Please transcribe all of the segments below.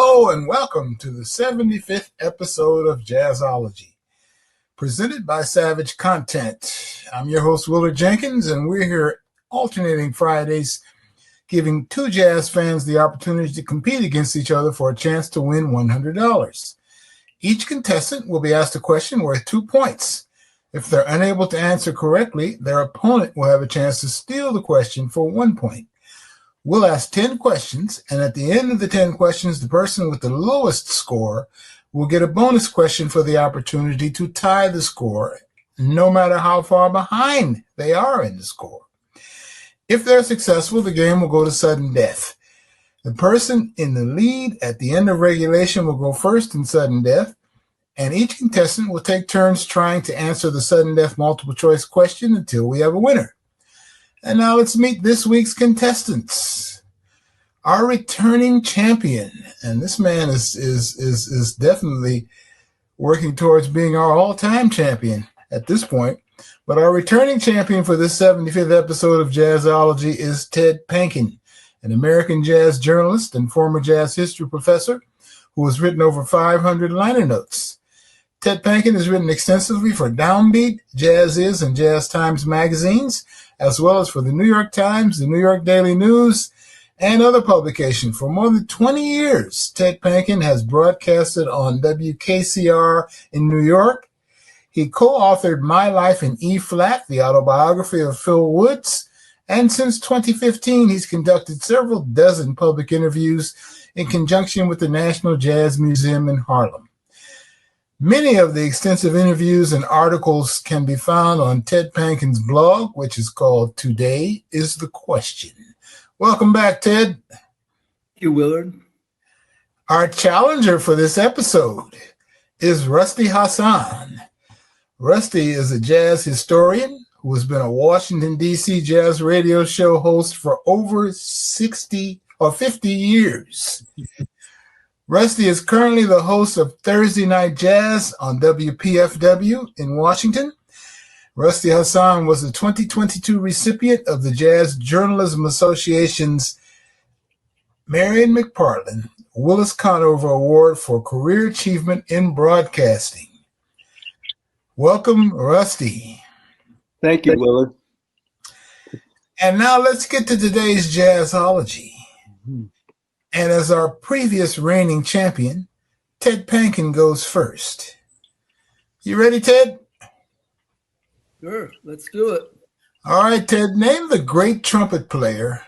Hello and welcome to the 75th episode of Jazzology, presented by Savage Content. I'm your host, Willard Jenkins, and we're here alternating Fridays, giving two jazz fans the opportunity to compete against each other for a chance to win $100. Each contestant will be asked a question worth 2 points. If they're unable to answer correctly, their opponent will have a chance to steal the question for 1 point. We'll ask 10 questions, and at the end of the 10 questions, the person with the lowest score will get a bonus question for the opportunity to tie the score, no matter how far behind they are in the score. If they're successful, the game will go to sudden death. The person in the lead at the end of regulation will go first in sudden death, and each contestant will take turns trying to answer the sudden death multiple choice question until we have a winner. And now let's meet this week's contestants. Our returning champion, and this man is definitely working towards being our all-time champion at this point. But our returning champion for this 75th episode of Jazzology is Ted Panken, an American jazz journalist and former jazz history professor who has written over 500 liner notes. Ted Panken has written extensively for DownBeat, Jazziz, and Jazz Times magazines, as well as for the New York Times, the New York Daily News, and other publications. For more than 20 years, Ted Panken has broadcasted on WKCR in New York. He co-authored My Life in E-Flat, the Autobiography of Phil Woods, and since 2015, he's conducted several dozen public interviews in conjunction with the National Jazz Museum in Harlem. Many of the extensive interviews and articles can be found on Ted Panken's blog, which is called Today is the Question. Welcome back, Ted. Thank you, Willard. Our challenger for this episode is Rusty Hassan. Rusty is a jazz historian who has been a Washington, D.C. jazz radio show host for over 50 years. Rusty is currently the host of Thursday Night Jazz on WPFW in Washington. Rusty Hassan was the 2022 recipient of the Jazz Journalism Association's Marion McPartland Willis Conover Award for Career Achievement in Broadcasting. Welcome, Rusty. Thank you, Willard. And now let's get to today's Jazzology. And as our previous reigning champion, Ted Panken goes first. You ready, Ted? Sure, let's do it. All right, Ted, name the great trumpet player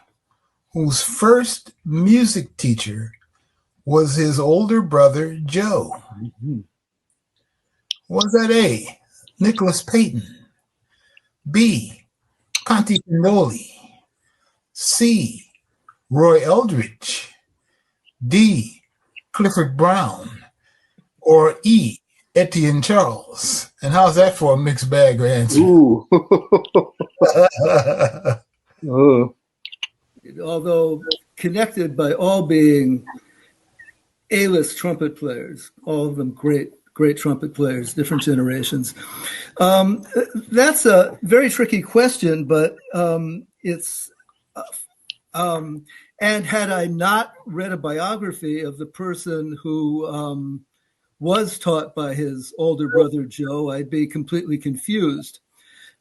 whose first music teacher was his older brother, Joe. Was that A, Nicholas Payton, B, Conte Candoli, C, Roy Eldridge, D, Clifford Brown, or E, Etienne Charles? And how's that for a mixed bag answer? Ooh. Although connected by all being A-list trumpet players, all of them great trumpet players, different generations. That's a very tricky question, but it's... and had I not read a biography of the person who was taught by his older brother, Joe, I'd be completely confused.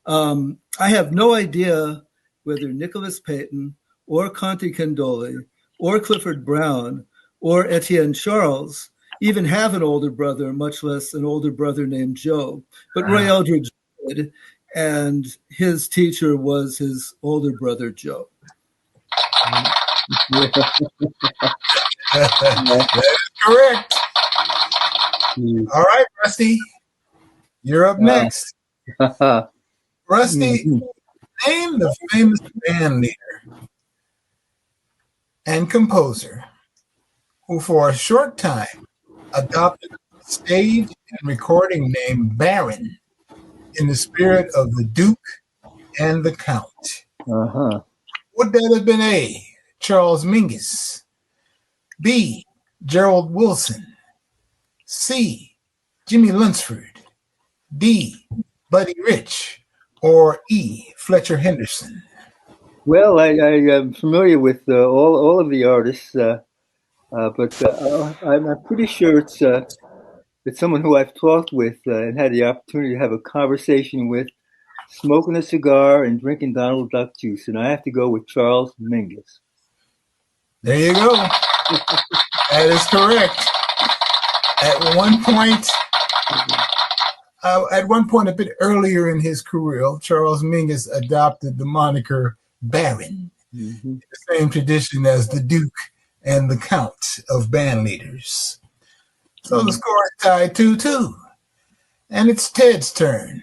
I have no idea whether Nicholas Payton or Conte Candoli or Clifford Brown or Etienne Charles even have an older brother, much less an older brother named Joe. But Roy Eldridge did, and his teacher was his older brother, Joe. That is correct. All right, Rusty, you're up next. Rusty, name the famous band leader and composer who for a short time adopted the stage and recording name Baron in the spirit of the Duke and the Count. Would that have been A, Charles Mingus, B, Gerald Wilson, C, Jimmy Lunsford, D, Buddy Rich, or E, Fletcher Henderson? Well, I am familiar with all of the artists. but I'm pretty sure it's someone who I've talked with and had the opportunity to have a conversation with, smoking a cigar and drinking Donald Duck juice, and I have to go with Charles Mingus. There you go. That is correct. At one point, a bit earlier in his career, Charles Mingus adopted the moniker Baron, the same tradition as the Duke and the Count of band leaders. So the score is tied 2-2, and it's Ted's turn.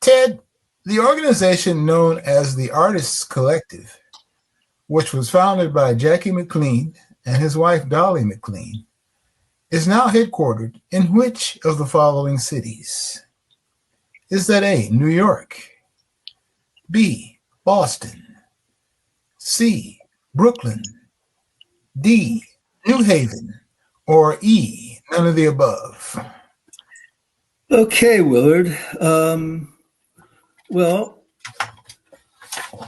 Ted, the organization known as the Artists Collective, which was founded by Jackie McLean and his wife Dolly McLean, is now headquartered in which of the following cities? Is that A, New York, B, Boston, C, Brooklyn, D, New Haven, or E, none of the above? Okay, Willard. Well,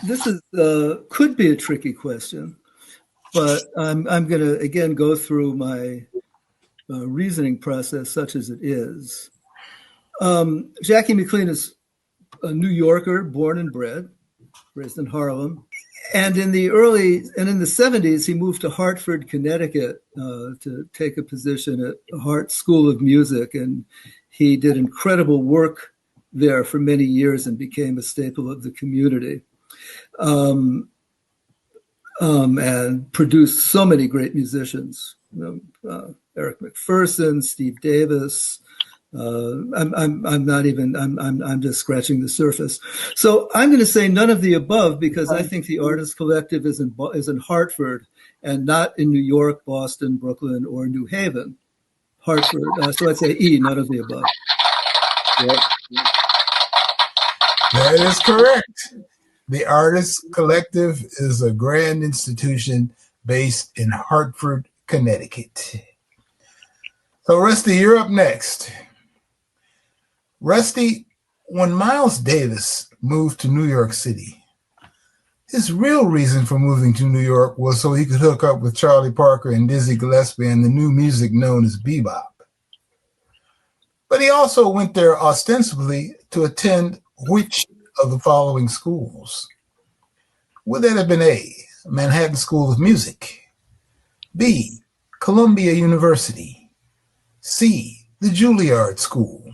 this is could be a tricky question, but I'm going to again go through my reasoning process, such as it is. Jackie McLean is a New Yorker, born and bred, raised in Harlem, and in the 70s he moved to Hartford, Connecticut, to take a position at Hart School of Music, and he did incredible work there for many years and became a staple of the community. And produced so many great musicians, Eric McPherson, Steve Davis. I'm just scratching the surface. So I'm going to say none of the above, because I think the Artists Collective is in Hartford and not in New York, Boston, Brooklyn, or New Haven. Hartford. So I'd say E, none of the above. Yep. That is correct. The Artists Collective is a grand institution based in Hartford, Connecticut. So, Rusty, you're up next. Rusty, when Miles Davis moved to New York City, his real reason for moving to New York was so he could hook up with Charlie Parker and Dizzy Gillespie and the new music known as bebop. But he also went there ostensibly to attend which of the following schools? Would that have been A, Manhattan School of Music, B, Columbia University, C, the Juilliard School,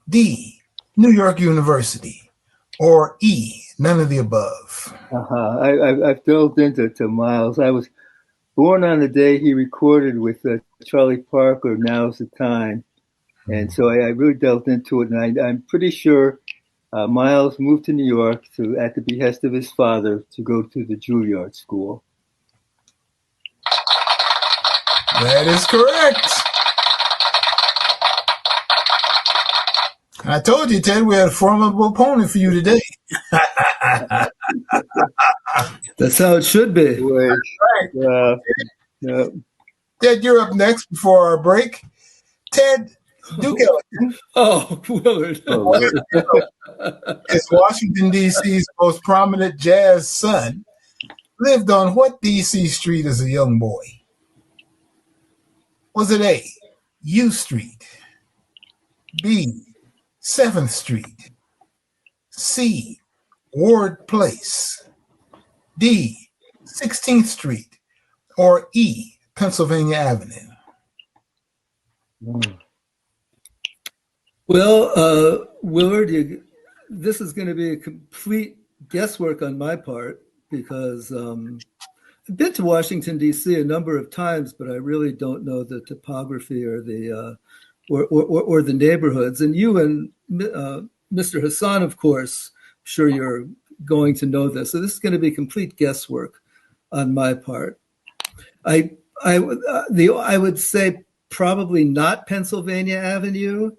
D, New York University, or E, none of the above? I've delved into Miles. I was born on the day he recorded with Charlie Parker, Now's the Time. And so I really delved into it, and I'm pretty sure Miles moved to New York at the behest of his father to go to the Juilliard School. That is correct. I told you, Ted, we had a formidable opponent for you today. That's how it should be. Right. Ted, you're up next before our break. Ted, Duke Ellington. Oh, Willard. Is Washington, D.C.'s most prominent jazz son, lived on what D.C. street as a young boy? Was it A, U Street, B, 7th Street, C, Ward Place, D, 16th Street, or E, Pennsylvania Avenue? Well, Willard, this is going to be a complete guesswork on my part, because I've been to Washington, D.C. a number of times, but I really don't know the topography or the or the neighborhoods. And you and Mr. Hassan, of course, I'm sure you're going to know this. So this is going to be complete guesswork on my part. I would say probably not Pennsylvania Avenue.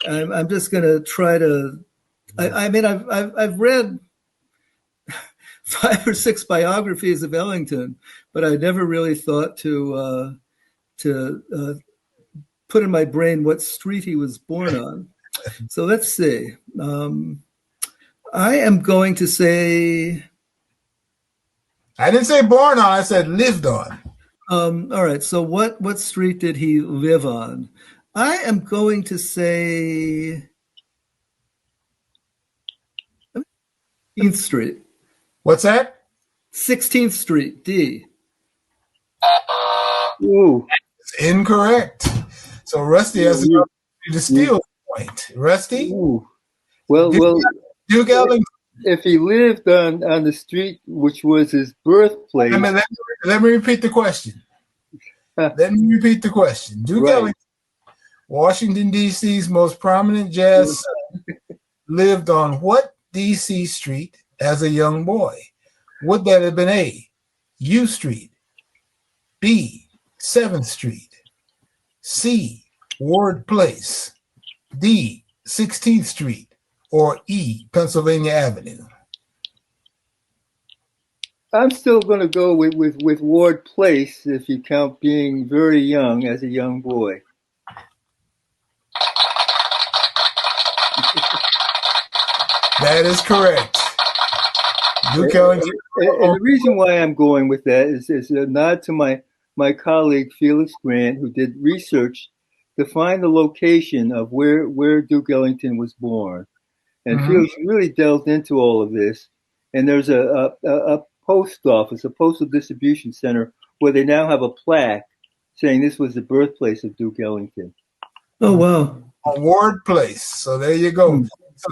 I'm just going to try to. I mean, I've read 5 or 6 biographies of Ellington, but I never really thought to put in my brain what street he was born on. So let's see. I am going to say. I didn't say born on. I said lived on. All right. So what street did he live on? I am going to say 16th Street. What's that? 16th Street, D. Ooh. It's incorrect. So Rusty has an opportunity to steal the point. Rusty? Ooh. Well, Duke Ellington. if he lived on the street which was his birthplace. Let me repeat the question. Duke Right. Ellington, Washington, D.C.'s most prominent jazz son, lived on what D.C. street as a young boy? Would that have been A, U Street, B, 7th Street, C, Ward Place, D, 16th Street, or E, Pennsylvania Avenue? I'm still going to go with Ward Place if you count being very young as a young boy. That is correct. Duke Ellington. And the reason why I'm going with that is a nod to my colleague Felix Grant, who did research to find the location of where Duke Ellington was born. And Felix really delved into all of this. And there's a post office, a postal distribution center, where they now have a plaque saying this was the birthplace of Duke Ellington. Oh, wow. On Ward Place. So there you go.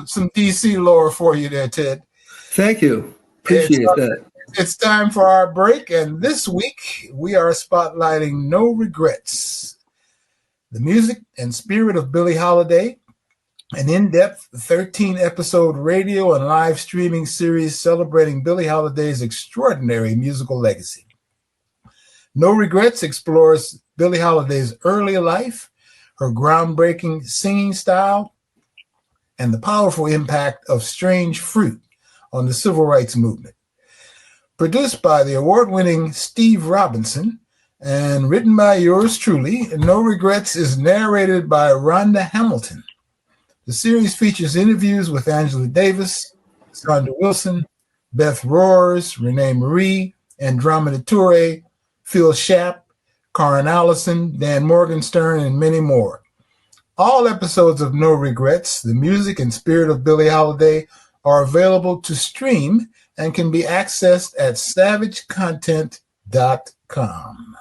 Some DC lore for you there, Ted. Thank you. Appreciate that. It's time for our break, and this week we are spotlighting No Regrets, the music and spirit of Billie Holiday, an in-depth 13-episode radio and live streaming series celebrating Billie Holiday's extraordinary musical legacy. No Regrets explores Billie Holiday's early life, her groundbreaking singing style, and the powerful impact of Strange Fruit on the civil rights movement. Produced by the award-winning Steve Robinson and written by yours truly, No Regrets is narrated by Rhonda Hamilton. The series features interviews with Angela Davis, Sandra Wilson, Beth Roars, Renee Marie, Andromeda Toure, Phil Shapp, Karen Allison, Dan Morgenstern, and many more. All episodes of No Regrets, the music and spirit of Billie Holiday, are available to stream and can be accessed at savagecontent.com.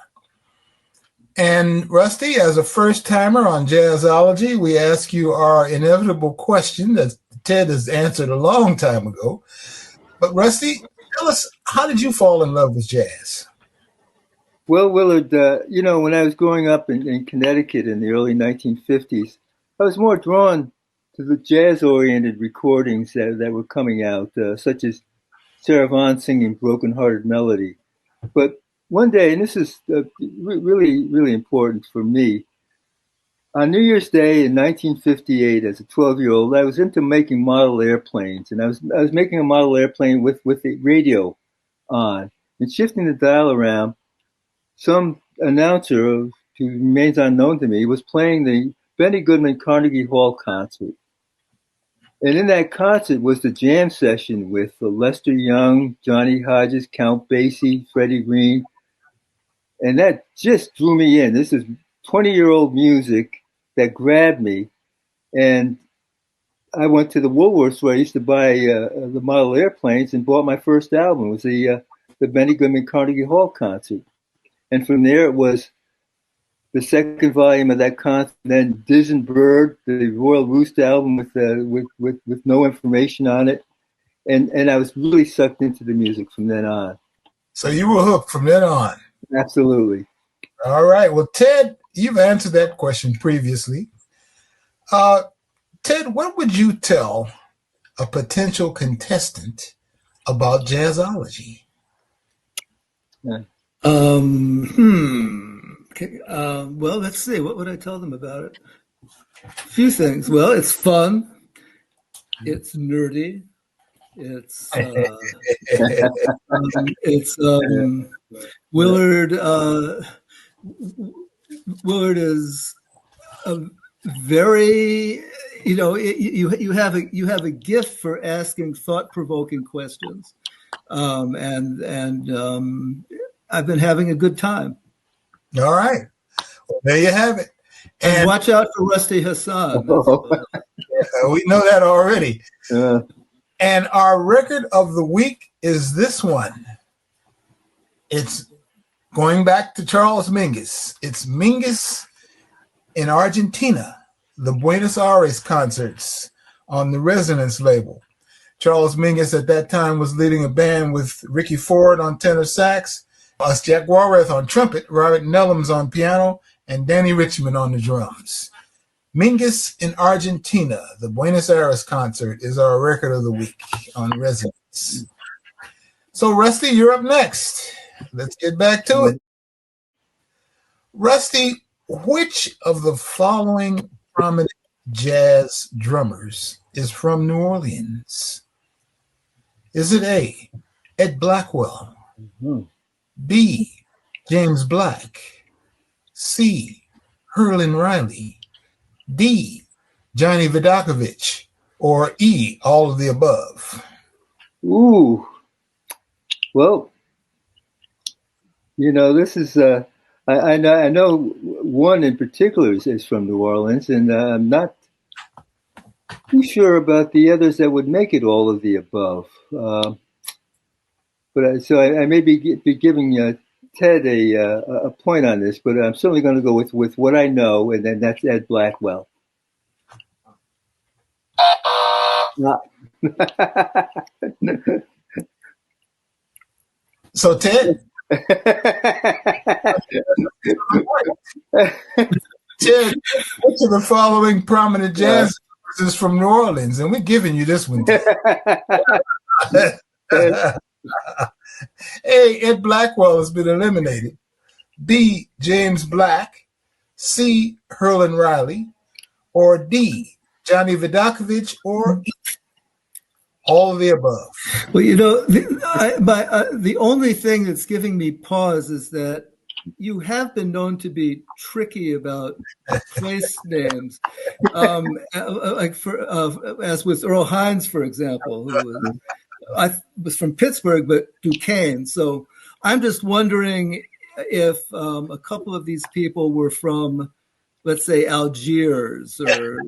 And Rusty, as a first-timer on Jazzology, we ask you our inevitable question that Ted has answered a long time ago. But Rusty, tell us, how did you fall in love with jazz? Well, Willard, when I was growing up in Connecticut in the early 1950s, I was more drawn to the jazz-oriented recordings that were coming out, such as Sarah Vaughan singing Broken Hearted Melody. But one day, and this is really, really important for me, on New Year's Day in 1958, as a 12-year-old, I was into making model airplanes, and I was making a model airplane with the radio on and shifting the dial around. Some announcer who remains unknown to me was playing the Benny Goodman Carnegie Hall concert. And in that concert was the jam session with Lester Young, Johnny Hodges, Count Basie, Freddie Green. And that just drew me in. This is 20-year-old music that grabbed me. And I went to the Woolworths where I used to buy the model airplanes and bought my first album. It was the Benny Goodman Carnegie Hall concert. And from there, it was the second volume of that concert, then Diz and Bird, the Royal Roost album with no information on it. And I was really sucked into the music from then on. So you were hooked from then on? Absolutely. All right. Well, Ted, you've answered that question previously. Ted, what would you tell a potential contestant about Jazzology? Yeah. Okay. Well, let's see. What would I tell them about it? A few things. Well, it's fun. It's nerdy. It's Willard. Willard is a very, you have a gift for asking thought-provoking questions, and I've been having a good time. All right. Well, there you have it. And watch out for Rusty Hassan. We know that already. And our record of the week is this one. It's going back to Charles Mingus. It's Mingus in Argentina, the Buenos Aires concerts on the Resonance label. Charles Mingus at that time was leading a band with Ricky Ford on tenor sax, Jack Warreth on trumpet, Robert Nellums on piano, and Danny Richmond on the drums. Mingus in Argentina, the Buenos Aires concert, is our record of the week on Resonance. So, Rusty, you're up next. Let's get back to it. Rusty, which of the following prominent jazz drummers is from New Orleans? Is it A, Ed Blackwell, B, James Black, C, Herlin Riley, D, Johnny Vidakovich, or E, all of the above? Ooh. Well, this is I know one in particular is from New Orleans, and I'm not too sure about the others that would make it all of the above. But I may be giving Ted a point on this, but I'm certainly going to go with what I know, and then that's Ed Blackwell. So, Ted? Ted, which of the following prominent jazz is from New Orleans? And we're giving you this one. A, Ed Blackwell has been eliminated. B, James Black. C, Herlin Riley. Or D, Johnny Vidakovich, or E, all of the above? Well, the only thing that's giving me pause is that you have been known to be tricky about place names, as with Earl Hines, for example, who was from Pittsburgh but Duquesne. So I'm just wondering if a couple of these people were from, let's say, Algiers or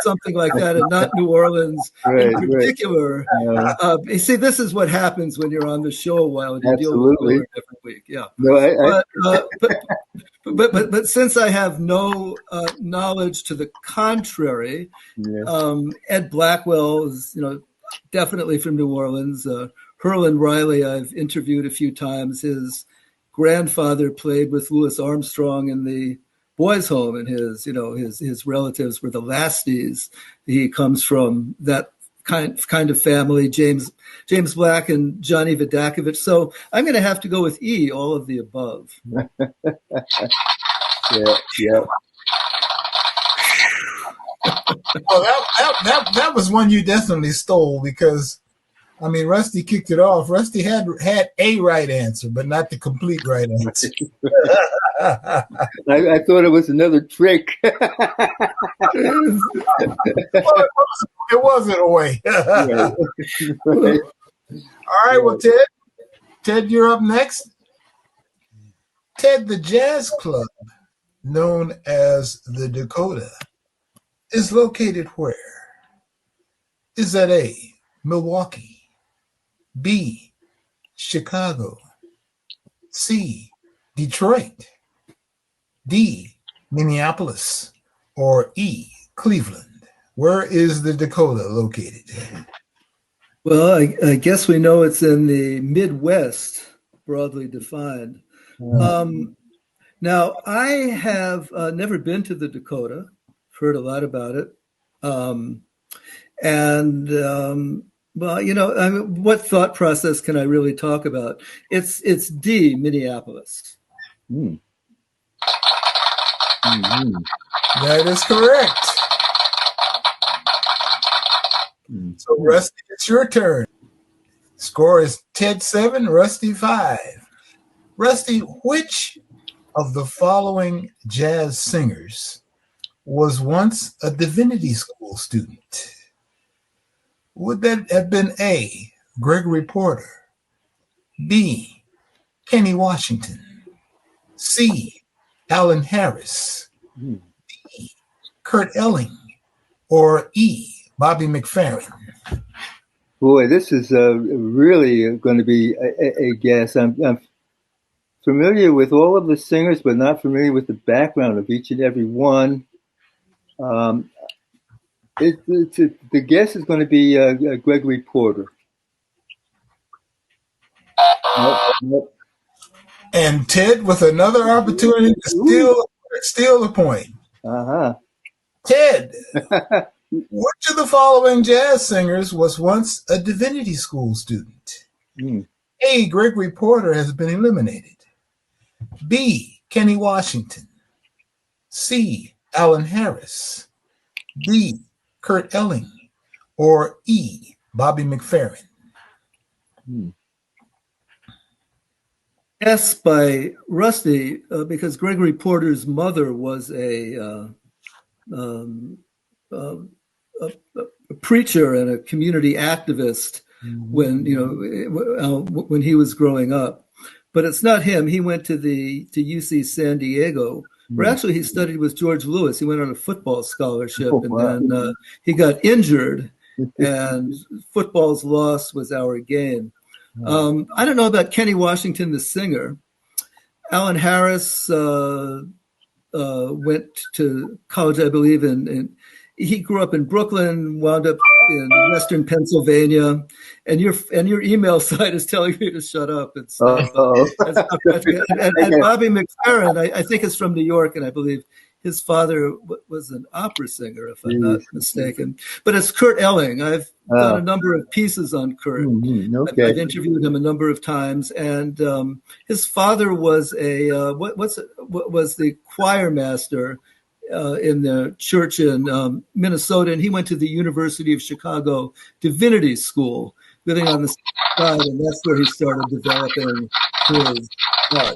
something like that, and not New Orleans in particular. Right. You see, this is what happens when you're on the show a while and you deal with it every week. Yeah. No, but since I have no knowledge to the contrary, Ed Blackwell is definitely from New Orleans. Herlin Riley I've interviewed a few times. His grandfather played with Louis Armstrong in the boys' home, and his relatives were the Lasties. He comes from that kind of family. James Black and Johnny Vidakovich. So I'm going to have to go with E, all of the above. Yeah. Well, that was one you definitely stole, because Rusty kicked it off. Rusty had a right answer, but not the complete right answer. I thought it was another trick. Well, it was in a way. Right. All right, well, Ted, you're up next. Ted, the jazz club known as the Dakota is located where? Is that A, Milwaukee, B, Chicago, C, Detroit, D, Minneapolis, or E, Cleveland? Where is the Dakota located? Well, I guess we know it's in the Midwest, broadly defined. Now, I have never been to the Dakota. Heard a lot about it. What thought process can I really talk about? It's D, Minneapolis. Mm. Mm-hmm. That is correct. So, Rusty, it's your turn. Score is Ted 7, Rusty 5. Rusty, which of the following jazz singers was once a divinity school student? Would that have been A, Gregory Porter, B, Kenny Washington, C, Alan Harris, Hmm. D, Kurt Elling, or E, Bobby McFerrin? Boy, this is really going to be a guess. I'm familiar with all of the singers, but not familiar with the background of each and every one. The guess is going to be Gregory Porter. Nope. And Ted with another opportunity to steal a point. Uh-huh. Ted, which of the following jazz singers was once a divinity school student? A, Gregory Porter has been eliminated. B, Kenny Washington. C, Alan Harris. D, Kurt Elling. Or E, Bobby McFerrin? Yes, by Rusty, because Gregory Porter's mother was a preacher and a community activist when he was growing up. But it's not him. He went to UC San Diego, where actually he studied with George Lewis. He went on a football scholarship, and then he got injured, and football's loss was our gain. I don't know about Kenny Washington, the singer. Alan Harris went to college, I believe, and he grew up in Brooklyn, wound up in Western Pennsylvania, and your email site is telling me to shut up. And Bobby McFerrin, I think, is from New York, and I believe his father was an opera singer, if I'm not mistaken. But it's Kurt Elling. I've done a number of pieces on Kurt. Okay. I've interviewed him a number of times, and his father was was the choir master in the church in Minnesota, and he went to the University of Chicago Divinity School, living on the side, and that's where he started developing his art.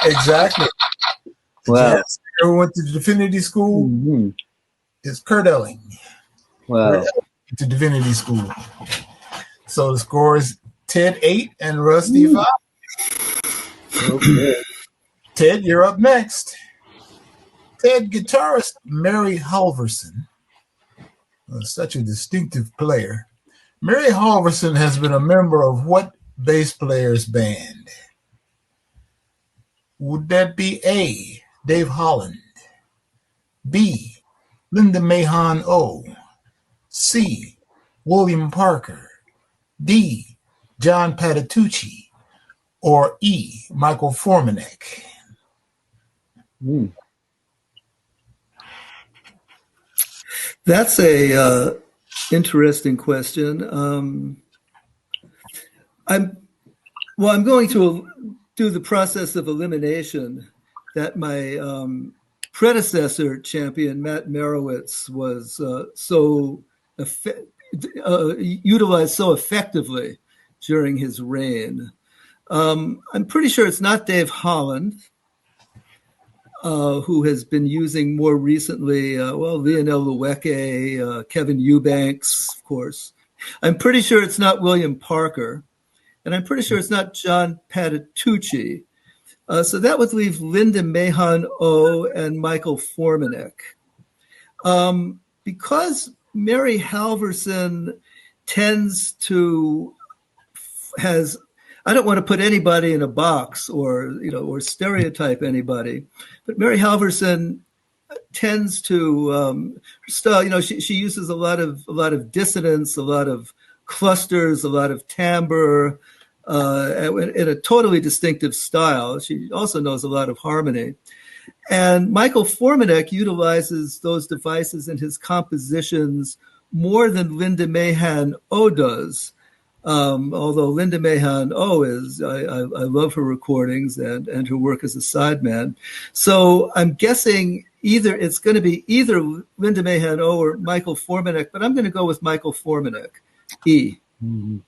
Exactly. Wow. Yes, who went to the Divinity School is Kurt Elling. Wow. Kurt Elling went to Divinity School. So the score is Ted 8 and Rusty 5. Okay. Ted, you're up next. Ted, guitarist Mary Halverson, such a distinctive player. Mary Halverson has been a member of what bass player's band? Would that be A, Dave Holland, B, Linda Mahon O, C, William Parker, D, John Patitucci, or E, Michael Formanek? That's a interesting question. I'm going to do the process of elimination that my predecessor champion, Matt Merowitz, was utilized so effectively during his reign. I'm pretty sure it's not Dave Holland, who has been using more recently, Lionel Lueke, Kevin Eubanks, of course. I'm pretty sure it's not William Parker, and I'm pretty sure it's not John Patitucci. So that would leave Linda Mahon O and Michael Formanek. Because Mary Halverson tends to I don't want to put anybody in a box or stereotype anybody, but Mary Halverson tends to she uses a lot of dissonance, a lot of clusters, a lot of timbre, in a totally distinctive style. She also knows a lot of harmony. And Michael Formanek utilizes those devices in his compositions more than Linda Mahon O does. Although Linda Mahon O I love her recordings and her work as a sideman. So I'm guessing it's going to be either Linda Mahon O or Michael Formanek, but I'm going to go with Michael Formanek, E. Mm-hmm.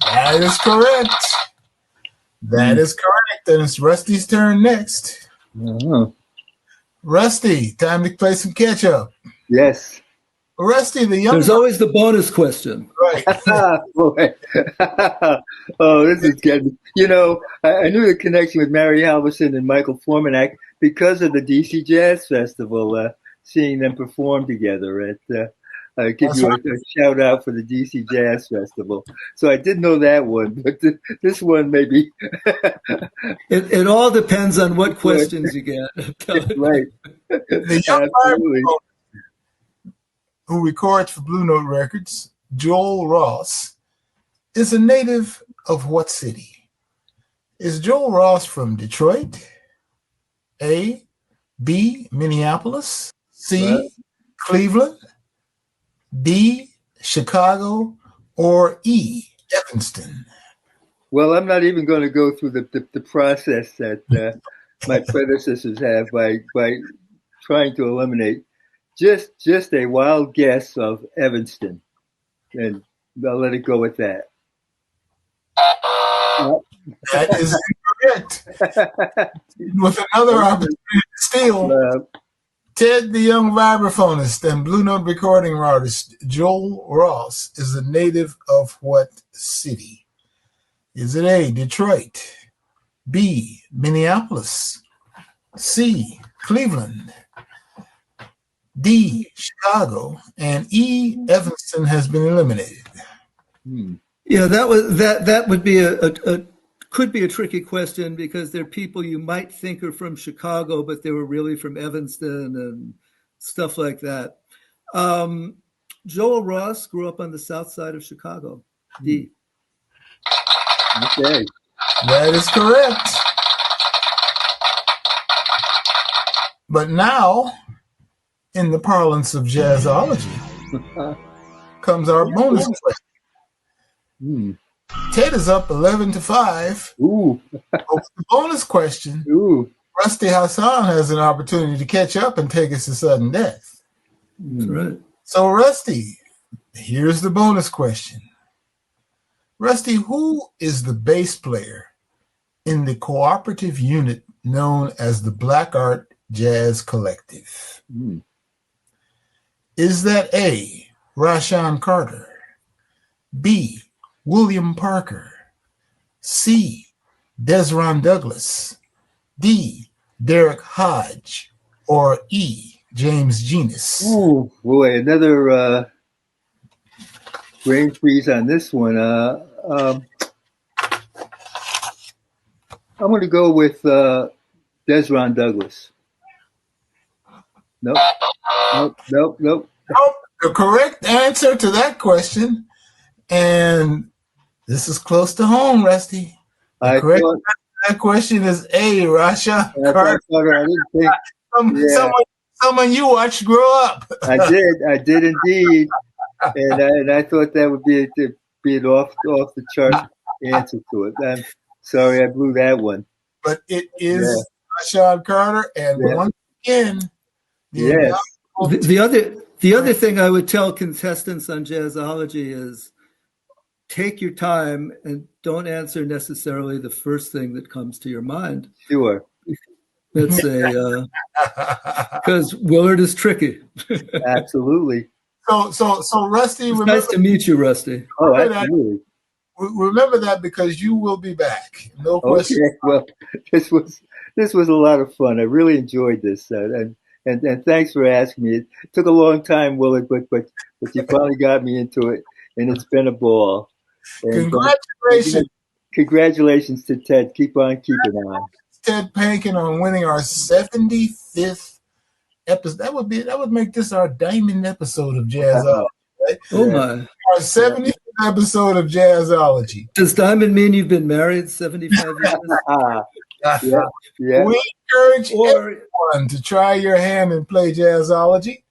That is correct. That is correct. And it's Rusty's turn next. Uh-huh. Rusty, time to play some catch up. Yes. Rusty, the young. There's always the bonus question. Right. Boy. Oh, this is getting. I knew the connection with Mary Halverson and Michael Formanek because of the DC Jazz Festival. Seeing them perform together I give you a shout out for the DC Jazz Festival. So I did know that one, but this one maybe. It all depends on what questions you get. Right. The young who records for Blue Note Records, Joel Ross, is a native of what city? Is Joel Ross from Detroit? A, B, Minneapolis, C, Cleveland, D, Chicago, or E, Evanston? Well, I'm not even going to go through the process that my predecessors have by trying to eliminate just a wild guess of Evanston, and I'll let it go with that. That is incorrect. With another opportunity to steal, Ted, the young vibraphonist and Blue Note recording artist, Joel Ross, is a native of what city? Is it A, Detroit, B, Minneapolis, C, Cleveland, D, Chicago, and E, Evanston has been eliminated? Yeah, that would be could be a tricky question because there are people you might think are from Chicago, but they were really from Evanston and stuff like that. Joel Ross grew up on the south side of Chicago. D. Okay. That is correct. But now, in the parlance of jazzology, comes our bonus question. Ted is up 11-5. Ooh. The bonus question. Ooh. Rusty Hassan has an opportunity to catch up and take us to sudden death. That's right. So, Rusty, here's the bonus question. Rusty, who is the bass player in the cooperative unit known as the Black Art Jazz Collective? Is that A, Rashawn Carter, B, William Parker, C, Desron Douglas, D, Derek Hodge, or E, James Genus? Oh boy, another brain freeze on this one. I'm going to go with Desron Douglas. Nope. Nope. The correct answer to that question, and this is close to home, Rusty. The correct answer to that question is A, Rasha Carter. I didn't think. Someone you watched grow up. I did indeed, and I thought that would be an off the chart answer to it. I'm sorry, I blew that one. But it is Rashawn Carter, and once again, the other thing I would tell contestants on Jazzology is take your time and don't answer necessarily the first thing that comes to your mind. Sure. Let's say, because Willard is tricky. Absolutely. So Rusty, it's nice to meet you, Rusty. Oh, absolutely. Remember that because you will be back. No question. Okay. Well, this was a lot of fun. I really enjoyed this, and thanks for asking me. It took a long time, Willard, but you finally got me into it, and it's been a ball. And, congratulations! Congratulations to Ted. Keep on keeping on. Ted Panken on winning our 75th episode. That would make this our diamond episode of Jazzology, right? Oh my! Our 75th episode of Jazzology. Does diamond mean you've been married 75 years? Yeah. We encourage everyone to try your hand and play Jazzology.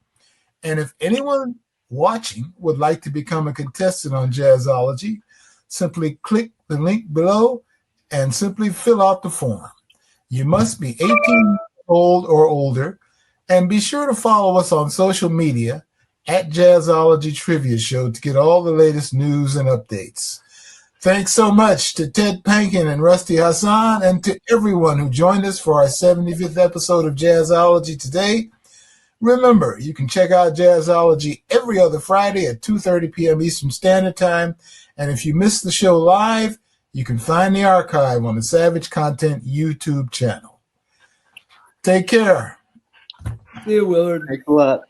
And if anyone watching would like to become a contestant on Jazzology, simply click the link below and simply fill out the form. You must be 18 years old or older, and be sure to follow us on social media at Jazzology Trivia Show to get all the latest news and updates. Thanks so much to Ted Panken and Rusty Hassan, and to everyone who joined us for our 75th episode of Jazzology today. Remember, you can check out Jazzology every other Friday at 2:30 p.m. Eastern Standard Time. And if you miss the show live, you can find the archive on the Savage Content YouTube channel. Take care. See you, Willard. Thanks a lot.